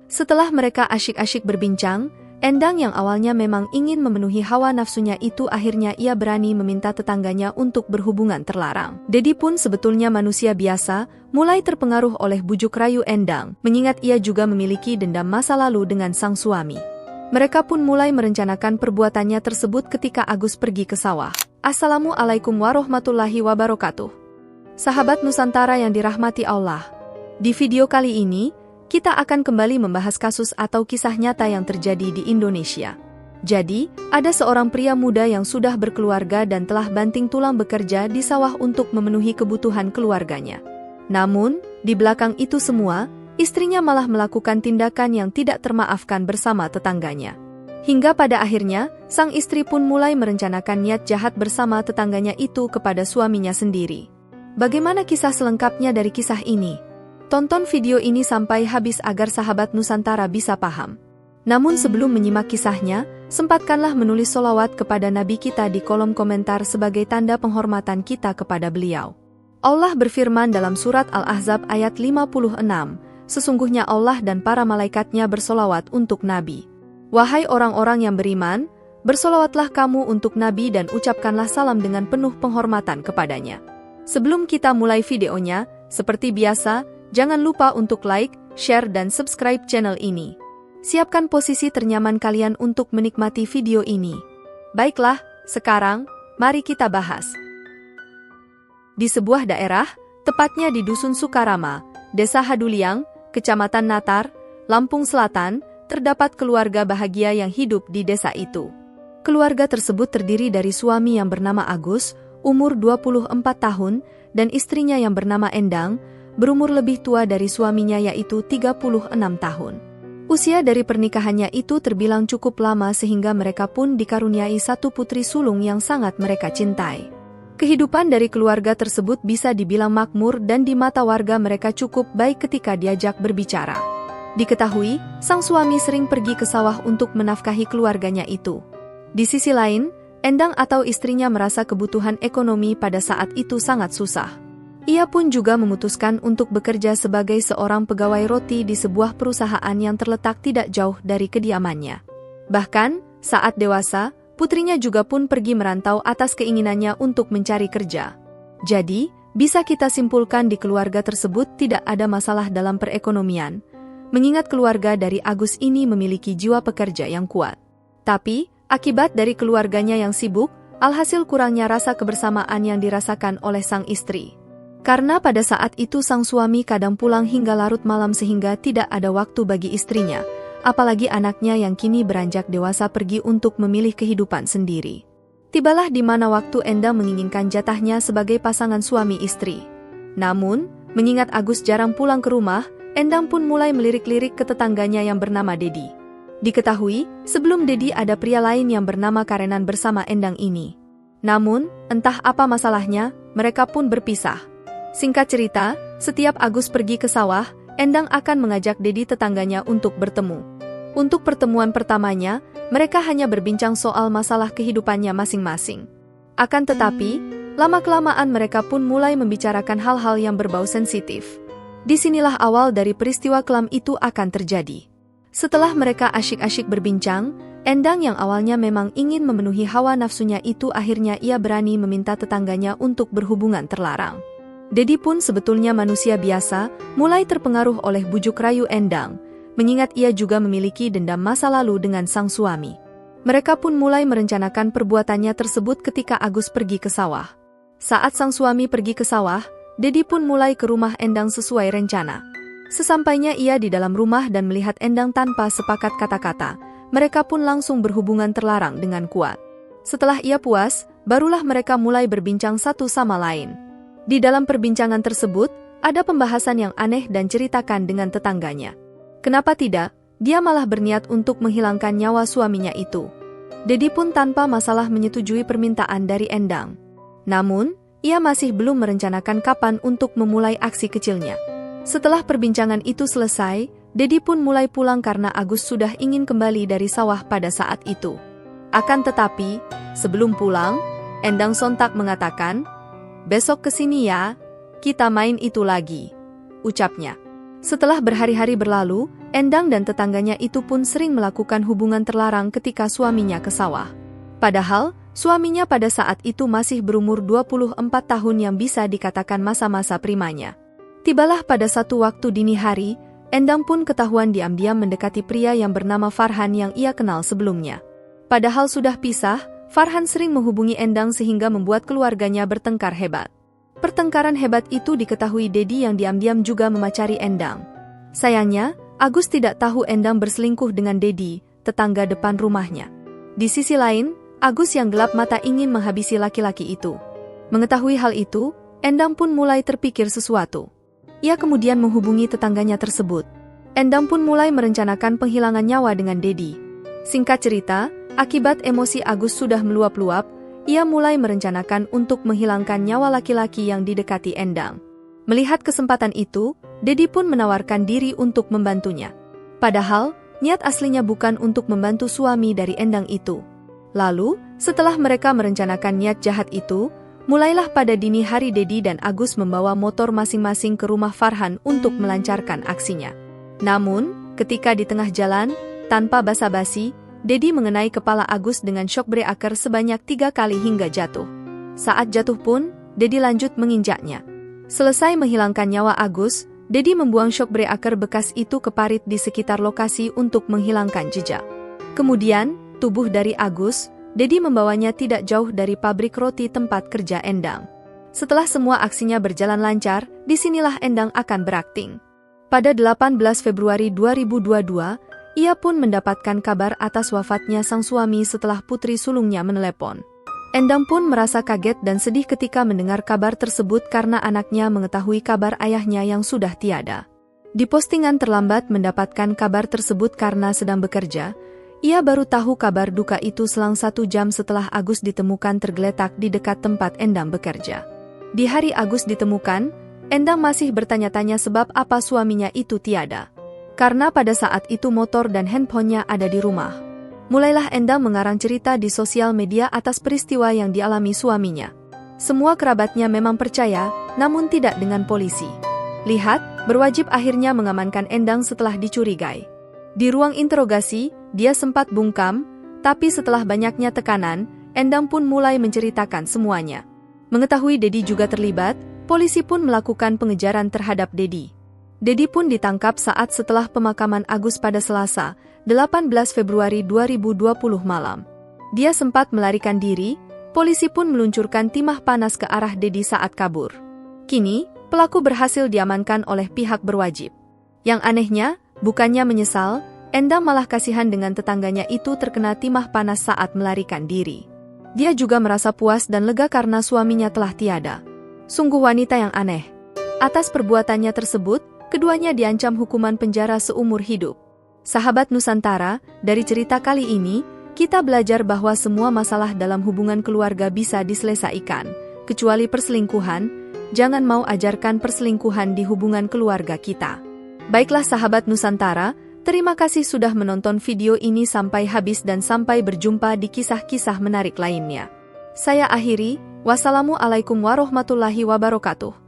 Setelah mereka asyik-asyik berbincang, Endang yang awalnya memang ingin memenuhi hawa nafsunya itu akhirnya ia berani meminta tetangganya untuk berhubungan terlarang. Dedi pun sebetulnya manusia biasa, mulai terpengaruh oleh bujuk rayu Endang, mengingat ia juga memiliki dendam masa lalu dengan sang suami. Mereka pun mulai merencanakan perbuatannya tersebut ketika Agus pergi ke sawah. Assalamualaikum warahmatullahi wabarakatuh. Sahabat Nusantara yang dirahmati Allah. Di video kali ini, kita akan kembali membahas kasus atau kisah nyata yang terjadi di Indonesia. Jadi, ada seorang pria muda yang sudah berkeluarga dan telah banting tulang bekerja di sawah untuk memenuhi kebutuhan keluarganya. Namun, di belakang itu semua, istrinya malah melakukan tindakan yang tidak termaafkan bersama tetangganya. Hingga pada akhirnya, sang istri pun mulai merencanakan niat jahat bersama tetangganya itu kepada suaminya sendiri. Bagaimana kisah selengkapnya dari kisah ini? Tonton video ini sampai habis agar sahabat Nusantara bisa paham. Namun sebelum menyimak kisahnya, sempatkanlah menulis sholawat kepada Nabi kita di kolom komentar sebagai tanda penghormatan kita kepada beliau. Allah berfirman dalam surat Al-Ahzab ayat 56, sesungguhnya Allah dan para malaikatnya bersolawat untuk Nabi. Wahai orang-orang yang beriman, bersolawatlah kamu untuk Nabi dan ucapkanlah salam dengan penuh penghormatan kepadanya. Sebelum kita mulai videonya, seperti biasa, jangan lupa untuk like, share dan subscribe channel ini. Siapkan posisi ternyaman kalian untuk menikmati video ini. Baiklah, sekarang, mari kita bahas. Di sebuah daerah, tepatnya di Dusun Sukarama, Desa Haduliang, Kecamatan Natar, Lampung Selatan, terdapat keluarga bahagia yang hidup di desa itu. Keluarga tersebut terdiri dari suami yang bernama Agus, umur 24 tahun, dan istrinya yang bernama Endang, berumur lebih tua dari suaminya yaitu 36 tahun. Usia dari pernikahannya itu terbilang cukup lama sehingga mereka pun dikaruniai satu putri sulung yang sangat mereka cintai. Kehidupan dari keluarga tersebut bisa dibilang makmur dan di mata warga mereka cukup baik ketika diajak berbicara. Diketahui, sang suami sering pergi ke sawah untuk menafkahi keluarganya itu. Di sisi lain, Endang atau istrinya merasa kebutuhan ekonomi pada saat itu sangat susah. Ia pun juga memutuskan untuk bekerja sebagai seorang pegawai roti di sebuah perusahaan yang terletak tidak jauh dari kediamannya. Bahkan, saat dewasa, putrinya juga pun pergi merantau atas keinginannya untuk mencari kerja. Jadi, bisa kita simpulkan di keluarga tersebut tidak ada masalah dalam perekonomian, mengingat keluarga dari Agus ini memiliki jiwa pekerja yang kuat. Tapi, akibat dari keluarganya yang sibuk, alhasil kurangnya rasa kebersamaan yang dirasakan oleh sang istri. Karena pada saat itu sang suami kadang pulang hingga larut malam sehingga tidak ada waktu bagi istrinya, apalagi anaknya yang kini beranjak dewasa pergi untuk memilih kehidupan sendiri. Tibalah di mana waktu Endang menginginkan jatahnya sebagai pasangan suami istri. Namun, mengingat Agus jarang pulang ke rumah, Endang pun mulai melirik-lirik ke tetangganya yang bernama Dedi. Diketahui, sebelum Dedi ada pria lain yang bernama Karenan bersama Endang ini. Namun, entah apa masalahnya, mereka pun berpisah. Singkat cerita, setiap Agus pergi ke sawah, Endang akan mengajak Dedi tetangganya untuk bertemu. Untuk pertemuan pertamanya, mereka hanya berbincang soal masalah kehidupannya masing-masing. Akan tetapi, lama-kelamaan mereka pun mulai membicarakan hal-hal yang berbau sensitif. Disinilah awal dari peristiwa kelam itu akan terjadi. Setelah mereka asyik-asyik berbincang, Endang yang awalnya memang ingin memenuhi hawa nafsunya itu akhirnya ia berani meminta tetangganya untuk berhubungan terlarang. Dedi pun sebetulnya manusia biasa, mulai terpengaruh oleh bujuk rayu Endang, mengingat ia juga memiliki dendam masa lalu dengan sang suami. Mereka pun mulai merencanakan perbuatannya tersebut ketika Agus pergi ke sawah. Saat sang suami pergi ke sawah, Dedi pun mulai ke rumah Endang sesuai rencana. Sesampainya ia di dalam rumah dan melihat Endang tanpa sepakat kata-kata, mereka pun langsung berhubungan terlarang dengan kuat. Setelah ia puas, barulah mereka mulai berbincang satu sama lain. Di dalam perbincangan tersebut, ada pembahasan yang aneh dan ceritakan dengan tetangganya. Kenapa tidak, dia malah berniat untuk menghilangkan nyawa suaminya itu. Dedi pun tanpa masalah menyetujui permintaan dari Endang. Namun, ia masih belum merencanakan kapan untuk memulai aksi kecilnya. Setelah perbincangan itu selesai, Dedi pun mulai pulang karena Agus sudah ingin kembali dari sawah pada saat itu. Akan tetapi, sebelum pulang, Endang sontak mengatakan, "Besok kesini ya, kita main itu lagi," ucapnya. Setelah berhari-hari berlalu, Endang dan tetangganya itu pun sering melakukan hubungan terlarang ketika suaminya ke sawah. Padahal, suaminya pada saat itu masih berumur 24 tahun yang bisa dikatakan masa-masa primanya. Tibalah pada satu waktu dini hari, Endang pun ketahuan diam-diam mendekati pria yang bernama Farhan yang ia kenal sebelumnya. Padahal sudah pisah, Farhan sering menghubungi Endang sehingga membuat keluarganya bertengkar hebat. Pertengkaran hebat itu diketahui Dedi yang diam-diam juga memacari Endang. Sayangnya, Agus tidak tahu Endang berselingkuh dengan Dedi, tetangga depan rumahnya. Di sisi lain, Agus yang gelap mata ingin menghabisi laki-laki itu. Mengetahui hal itu, Endang pun mulai terpikir sesuatu. Ia kemudian menghubungi tetangganya tersebut. Endang pun mulai merencanakan penghilangan nyawa dengan Dedi. Singkat cerita, akibat emosi Agus sudah meluap-luap, ia mulai merencanakan untuk menghilangkan nyawa laki-laki yang didekati Endang. Melihat kesempatan itu, Dedi pun menawarkan diri untuk membantunya. Padahal, niat aslinya bukan untuk membantu suami dari Endang itu. Lalu, setelah mereka merencanakan niat jahat itu, mulailah pada dini hari Dedi dan Agus membawa motor masing-masing ke rumah Farhan untuk melancarkan aksinya. Namun, ketika di tengah jalan, tanpa basa-basi, Dedi mengenai kepala Agus dengan shock breaker sebanyak 3 kali hingga jatuh. Saat jatuh pun, Dedi lanjut menginjaknya. Selesai menghilangkan nyawa Agus, Dedi membuang shock breaker bekas itu ke parit di sekitar lokasi untuk menghilangkan jejak. Kemudian, tubuh dari Agus, Dedi membawanya tidak jauh dari pabrik roti tempat kerja Endang. Setelah semua aksinya berjalan lancar, disinilah Endang akan berakting. Pada 18 Februari 2022, ia pun mendapatkan kabar atas wafatnya sang suami setelah putri sulungnya menelepon. Endang pun merasa kaget dan sedih ketika mendengar kabar tersebut karena anaknya mengetahui kabar ayahnya yang sudah tiada. Di postingan terlambat mendapatkan kabar tersebut karena sedang bekerja, ia baru tahu kabar duka itu selang 1 jam setelah Agus ditemukan tergeletak di dekat tempat Endang bekerja. Di hari Agus ditemukan, Endang masih bertanya-tanya sebab apa suaminya itu tiada. Karena pada saat itu motor dan handphonenya ada di rumah. Mulailah Endang mengarang cerita di sosial media atas peristiwa yang dialami suaminya. Semua kerabatnya memang percaya, namun tidak dengan polisi. Lihat, berwajib akhirnya mengamankan Endang setelah dicurigai. Di ruang interogasi, dia sempat bungkam, tapi setelah banyaknya tekanan, Endang pun mulai menceritakan semuanya. Mengetahui Dedi juga terlibat, polisi pun melakukan pengejaran terhadap Dedi. Dedi pun ditangkap saat setelah pemakaman Agus pada Selasa, 18 Februari 2020 malam. Dia sempat melarikan diri, polisi pun meluncurkan timah panas ke arah Dedi saat kabur. Kini, pelaku berhasil diamankan oleh pihak berwajib. Yang anehnya, bukannya menyesal, Endang malah kasihan dengan tetangganya itu terkena timah panas saat melarikan diri. Dia juga merasa puas dan lega karena suaminya telah tiada. Sungguh wanita yang aneh. Atas perbuatannya tersebut, keduanya diancam hukuman penjara seumur hidup. Sahabat Nusantara, dari cerita kali ini, kita belajar bahwa semua masalah dalam hubungan keluarga bisa diselesaikan, kecuali perselingkuhan. Jangan mau ajarkan perselingkuhan di hubungan keluarga kita. Baiklah sahabat Nusantara, terima kasih sudah menonton video ini sampai habis dan sampai berjumpa di kisah-kisah menarik lainnya. Saya akhiri, wassalamualaikum warahmatullahi wabarakatuh.